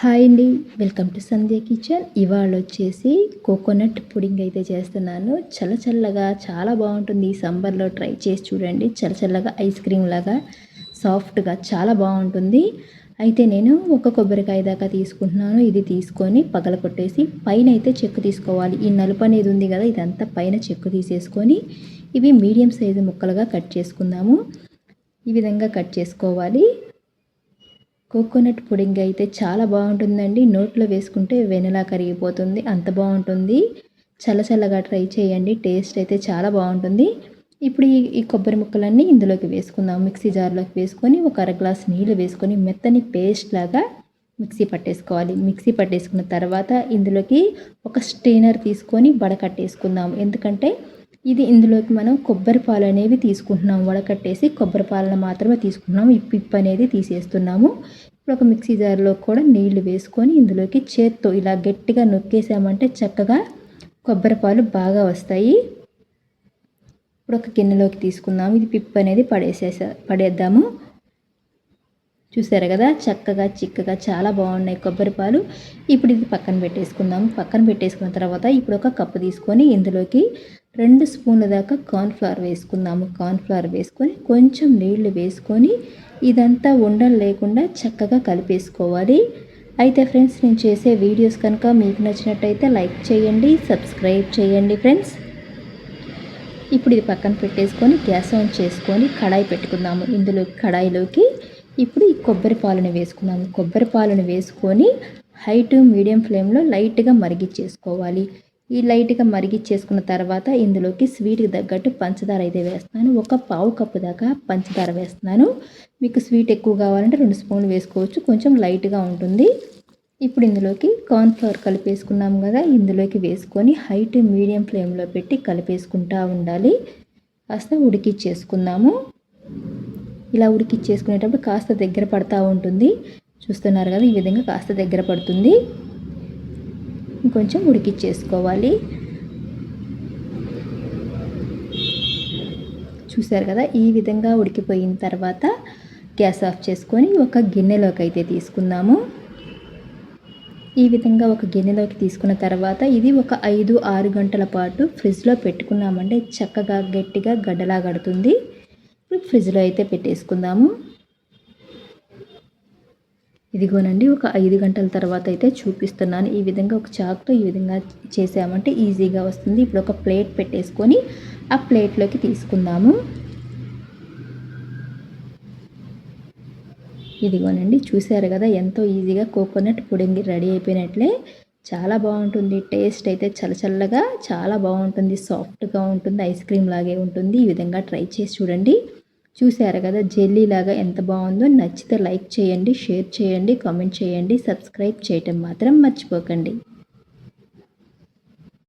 Hi అండి. Welcome to Sandhya kitchen. ఇవాళ వచ్చేసి కోకోనట్ పుడింగ్ అయితే చేస్తున్నాను. చల్లగా చాలా బాగుంటుంది. ఈ సమ్మర్లో ట్రై చేసి చూడండి. చల్లగా ఐస్ క్రీమ్ లాగా సాఫ్ట్గా చాలా బాగుంటుంది. అయితే నేను ఒక కొబ్బరికాయ దాకా తీసుకుంటున్నాను. ఇది తీసుకొని పగలగొట్టేసి పైన అయితే చెక్కు తీసుకోవాలి. ఈ నలుపు అనేది ఉంది కదా, ఇదంతా పైన చెక్కు తీసేసుకొని ఇవి మీడియం సైజు ముక్కలుగా కట్ చేసుకుందాము. ఈ విధంగా కట్ చేసుకోవాలి. కోకోనట్ పుడింగ్ అయితే చాలా బాగుంటుందండి. నోట్లో వేసుకుంటే వెనలా కరిగిపోతుంది, అంత బాగుంటుంది. చల్లగా ట్రై చేయండి. టేస్ట్ అయితే చాలా బాగుంటుంది. ఇప్పుడు ఈ కొబ్బరి ముక్కలన్నీ ఇందులోకి వేసుకుందాం. మిక్సీ జార్లోకి వేసుకొని ఒక అర గ్లాస్ నీళ్ళు వేసుకొని మెత్తని పేస్ట్ లాగా మిక్సీ పట్టేసుకోవాలి. మిక్సీ పట్టేసుకున్న తర్వాత ఇందులోకి ఒక స్ట్రెయినర్ తీసుకొని వడకట్టేసుకుందాం. ఎందుకంటే ఇందులోకి మనం కొబ్బరి పాలు అనేవి తీసుకుంటున్నాం. వడకట్టేసి కొబ్బరి పాలను మాత్రమే తీసుకుంటున్నాము. ఈ పిప్ అనేది తీసేస్తున్నాము. ఇప్పుడు ఒక మిక్సీ జార్లో కూడా నీళ్లు వేసుకొని ఇందులోకి చేత్తో ఇలా గట్టిగా నొక్కేసామంటే చక్కగా కొబ్బరి పాలు బాగా వస్తాయి. ఇప్పుడు ఒక గిన్నెలోకి తీసుకుందాము. ఇది పిప్ అనేది పడేద్దాము. చూసారు కదా, చక్కగా చిక్కగా చాలా బాగున్నాయి కొబ్బరి పాలు. ఇప్పుడు ఇది పక్కన పెట్టేసుకుందాము. పక్కన పెట్టేసుకున్న తర్వాత ఇప్పుడు ఒక కప్పు తీసుకొని ఇందులోకి 2 స్పూన్ల దాకా కార్న్ఫ్లవర్ వేసుకుందాము. కార్న్ఫ్లవర్ వేసుకొని కొంచెం నీళ్లు వేసుకొని ఇదంతా ఉండలు లేకుండా చక్కగా కలిపేసుకోవాలి. అయితే ఫ్రెండ్స్, నేను చేసే వీడియోస్ కనుక మీకు నచ్చినట్టయితే లైక్ చేయండి, సబ్స్క్రైబ్ చేయండి ఫ్రెండ్స్. ఇప్పుడు ఇది పక్కన పెట్టేసుకొని గ్యాస్ ఆన్ చేసుకొని కడాయి పెట్టుకుందాము. కడాయిలోకి ఇప్పుడు ఈ కొబ్బరి పాలను వేసుకున్నాము. కొబ్బరి పాలను వేసుకొని హై టు మీడియం ఫ్లేమ్లో లైట్గా మరిగిచ్చేసుకోవాలి. ఈ లైట్గా మరిగిచ్చేసుకున్న తర్వాత ఇందులోకి స్వీట్కి తగ్గట్టు పంచదార అయితే వేస్తున్నాను. ఒక పావు కప్పు దాకా పంచదార వేస్తున్నాను. మీకు స్వీట్ ఎక్కువ కావాలంటే 2 స్పూన్లు వేసుకోవచ్చు, కొంచెం లైట్గా ఉంటుంది. ఇప్పుడు ఇందులోకి కార్న్ఫ్లవర్ కలిపేసుకున్నాము కదా, ఇందులోకి వేసుకొని హై టు మీడియం ఫ్లేమ్లో పెట్టి కలిపేసుకుంటూ ఉండాలి. కాస్త ఉడికిచ్చేసుకుందాము. ఇలా ఉడికిచ్చేసుకునేటప్పుడు కాస్త దగ్గర పడుతూ ఉంటుంది. చూస్తున్నారు కదా, ఈ విధంగా కాస్త దగ్గర పడుతుంది. ఇంకొంచెం ఉడికిచ్చేసుకోవాలి. చూసారు కదా, ఈ విధంగా ఉడికిపోయిన తర్వాత గ్యాస్ ఆఫ్ చేసుకొని ఒక గిన్నెలోకి అయితే తీసుకుందాము. ఈ విధంగా ఒక గిన్నెలోకి తీసుకున్న తర్వాత ఇది ఒక 5-6 గంటల పాటు ఫ్రిడ్జ్లో పెట్టుకున్నామంటే చక్కగా గట్టిగా గడ్డలా కడుతుంది. ఇప్పుడు ఫ్రిడ్జ్లో అయితే పెట్టేసుకుందాము. ఇదిగోనండి, ఒక 5 గంటల తర్వాత అయితే చూపిస్తున్నాను. ఈ విధంగా ఒక చాకుతో ఈ విధంగా చేసామంటే ఈజీగా వస్తుంది. ఇప్పుడు ఒక ప్లేట్ పెట్టేసుకొని ఆ ప్లేట్లోకి తీసుకుందాము. ఇదిగోనండి, చూసారు కదా, ఎంతో ఈజీగా కోకోనట్ పుడింగ్ రెడీ అయిపోయినట్లే. చాలా బాగుంటుంది. టేస్ట్ అయితే చల్లగా చాలా బాగుంటుంది. సాఫ్ట్గా ఉంటుంది, ఐస్ క్రీమ్ లాగే ఉంటుంది. ఈ విధంగా ట్రై చేసి చూడండి. చూసారు కదా, జెల్లీ లాగా ఎంత బాగుందో. నచ్చితే లైక్ చేయండి, షేర్ చేయండి, కామెంట్ చేయండి, సబ్స్క్రైబ్ చేయటం మాత్రం మర్చిపోకండి.